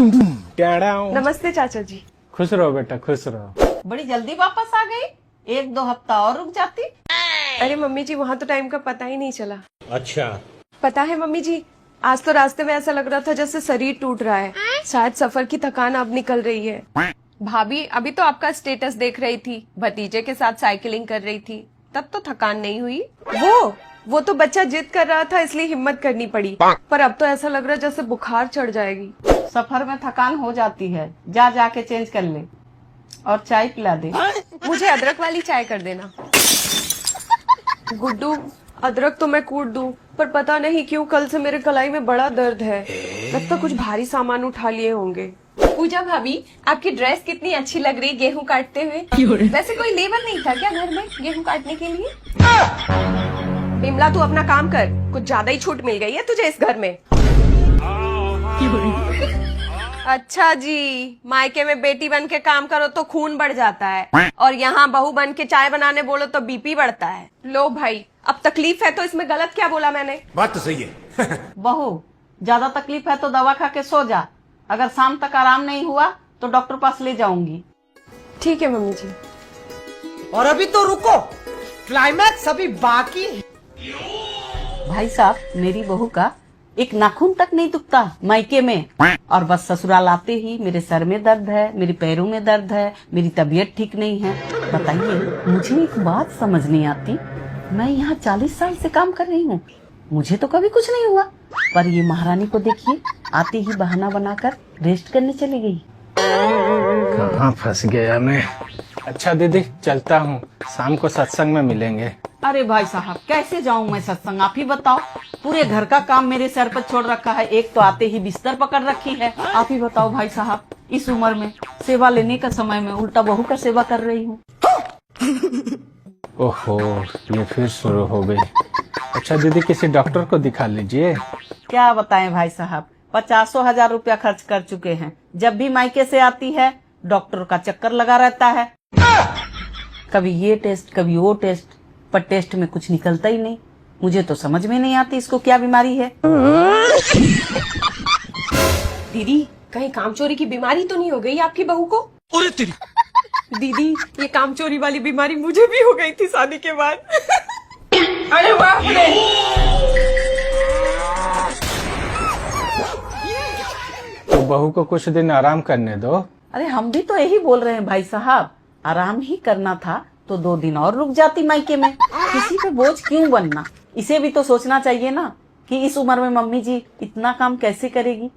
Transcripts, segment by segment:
नमस्ते चाचा जी। खुश रहो बेटा, खुश रहो। बड़ी जल्दी वापस आ गई, 1-2 हफ्ता और रुक जाती। अरे मम्मी जी, वहाँ तो टाइम का पता ही नहीं चला। अच्छा। पता है मम्मी जी, आज तो रास्ते में ऐसा लग रहा था जैसे शरीर टूट रहा है। शायद सफर की थकान अब निकल रही है। भाभी अभी तो आपका स्टेटस देख रही थी, भतीजे के साथ साइकिलिंग कर रही थी, तब तो थकान नहीं हुई। वो तो बच्चा जिद कर रहा था इसलिए हिम्मत करनी पड़ी, पर अब तो ऐसा लग रहा है जैसे बुखार चढ़ जाएगी। सफर में थकान हो जाती है, जाके चेंज कर ले और चाय पिला दे। मुझे अदरक वाली चाय कर देना। गुड्डू, अदरक तो मैं कूट दूं, पर पता नहीं क्यों कल से मेरे कलाई में बड़ा दर्द है। लगता कुछ भारी सामान उठा लिए होंगे। पूजा भाभी, आपकी ड्रेस कितनी अच्छी लग रही गेहूं काटते हुए। वैसे कोई लेबर नहीं था क्या घर में गेहूं काटने के लिए? बिमला, तू अपना काम कर, कुछ ज्यादा ही छूट मिल गई है तुझे इस घर में। अच्छा जी, मायके में बेटी बन के काम करो तो खून बढ़ जाता है, और यहाँ बहू बन के चाय बनाने बोलो तो बीपी बढ़ता है। लो भाई, अब तकलीफ है तो इसमें गलत क्या बोला मैंने? बात तो सही है। बहू, ज्यादा तकलीफ है तो दवा खा के सो जा। अगर शाम तक आराम नहीं हुआ तो डॉक्टर पास ले जाऊंगी। ठीक है मम्मी जी। और अभी तो रुको, क्लाइमैक्स अभी बाकी है। भाई साहब, मेरी बहू का एक नाखून तक नहीं दुखता मायके में, और बस ससुराल आते ही मेरे सर में दर्द है, मेरे पैरों में दर्द है, मेरी तबीयत ठीक नहीं है। बताइए, मुझे एक बात समझ नहीं आती, मैं यहाँ 40 साल से काम कर रही हूँ, मुझे तो कभी कुछ नहीं हुआ, पर ये महारानी को देखिए, आते ही बहाना बनाकर रेस्ट करने चली गई। कहाँ फंस गया मैं। अच्छा दीदी, चलता हूँ, शाम को सत्संग में मिलेंगे। अरे भाई साहब, कैसे जाऊं मैं सत्संग, आप ही बताओ। पूरे घर का काम मेरे सर पर छोड़ रखा है, एक तो आते ही बिस्तर पकड़ रखी है। आप ही बताओ भाई साहब, इस उम्र में सेवा लेने का समय में उल्टा बहू का सेवा कर रही हूँ। ओहो, ये फिर शुरू हो गई। अच्छा दीदी, किसी डॉक्टर को दिखा लीजिए। क्या बताएं भाई साहब, 50,000 रुपया खर्च कर चुके हैं। जब भी मायके से आती है डॉक्टर का चक्कर लगा रहता है, कभी ये टेस्ट कभी वो टेस्ट, पर टेस्ट में कुछ निकलता ही नहीं। मुझे तो समझ में नहीं आती इसको क्या बीमारी है। दीदी, कहीं कामचोरी की बीमारी तो नहीं हो गई आपकी बहू को? अरे तेरी दीदी, ये कामचोरी वाली बीमारी मुझे भी हो गई थी शादी के बाद। अरे बाप रे! तो बहू को कुछ दिन आराम करने दो। अरे हम भी तो यही बोल रहे हैं भाई साहब, आराम ही करना था तो 2 दिन और रुक जाती मायके में। किसी पे बोझ क्यों बनना, इसे भी तो सोचना चाहिए ना कि इस उम्र में मम्मी जी इतना काम कैसे करेगी।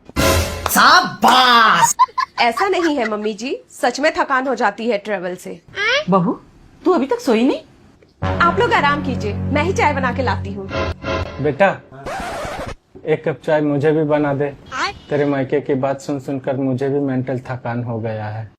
शाबाश। ऐसा नहीं है मम्मी जी, सच में थकान हो जाती है ट्रेवल से। बहू, तू अभी तक सोई नहीं? आप लोग आराम कीजिए, मैं ही चाय बना के लाती हूँ। बेटा, 1 कप चाय मुझे भी बना दे। तेरे मायके की बात सुन सुनकर मुझे भी मेंटल थकान हो गया है।